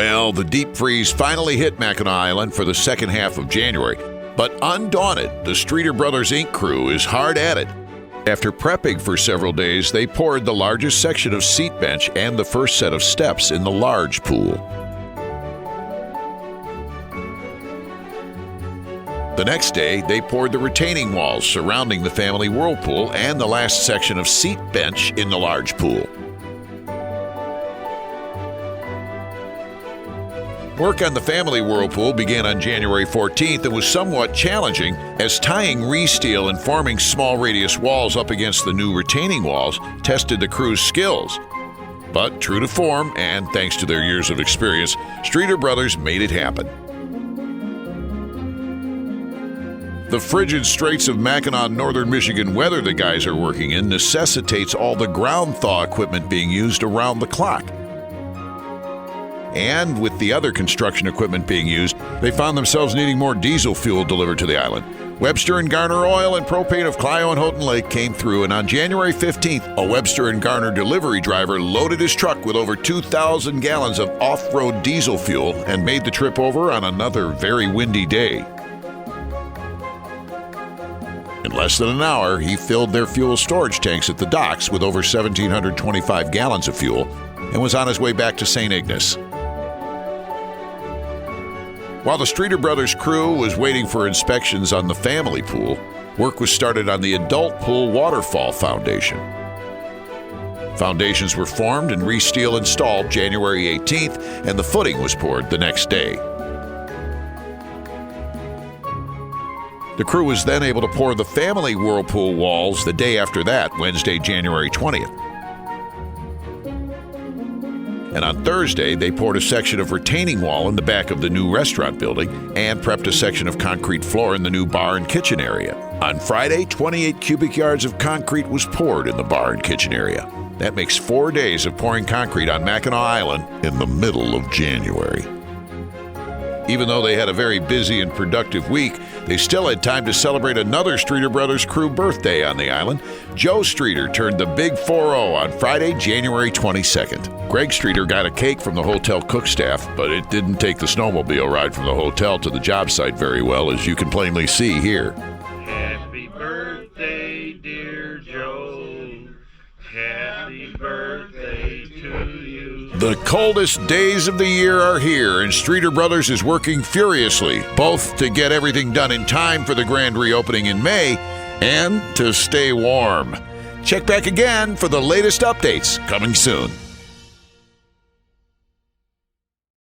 Well, the deep freeze finally hit Mackinac Island for the second half of January, but undaunted, the Streeter Brothers Inc. crew is hard at it. After prepping for several days, they poured the largest section of seat bench and the first set of steps in the large pool. The next day, they poured the retaining walls surrounding the family whirlpool and the last section of seat bench in the large pool. Work on the family whirlpool began on January 14th and was somewhat challenging, as tying re-steel and forming small radius walls up against the new retaining walls tested the crew's skills. But true to form, and thanks to their years of experience, Streeter Brothers made it happen. The frigid straits of Mackinac, northern Michigan weather the guys are working in necessitates all the ground thaw equipment being used around the clock. And with the other construction equipment being used, they found themselves needing more diesel fuel delivered to the island. Webster & Garner oil and propane of Clio and Houghton Lake came through, and on January 15th, a Webster & Garner delivery driver loaded his truck with over 2,000 gallons of off-road diesel fuel and made the trip over on another very windy day. In less than an hour, he filled their fuel storage tanks at the docks with over 1,725 gallons of fuel and was on his way back to St. Ignace. While the Streeter Brothers crew was waiting for inspections on the family pool, work was started on the adult pool waterfall foundation. Foundations were formed and re-steel installed January 18th, and the footing was poured the next day. The crew was then able to pour the family whirlpool walls the day after that, Wednesday, January 20th. And on Thursday, they poured a section of retaining wall in the back of the new restaurant building and prepped a section of concrete floor in the new bar and kitchen area. On Friday, 28 cubic yards of concrete was poured in the bar and kitchen area. That makes 4 days of pouring concrete on Mackinac Island in the middle of January. Even though they had a very busy and productive week, they still had time to celebrate another Streeter Brothers crew birthday on the island. Joe Streeter turned the big 4-0 on Friday, January 22nd. Greg Streeter got a cake from the hotel cook staff, but it didn't take the snowmobile ride from the hotel to the job site very well, as you can plainly see here. Happy birthday, dear Joe. Happy birthday to you. The coldest days of the year are here, and Streeter Brothers is working furiously, both to get everything done in time for the grand reopening in May and to stay warm. Check back again for the latest updates coming soon.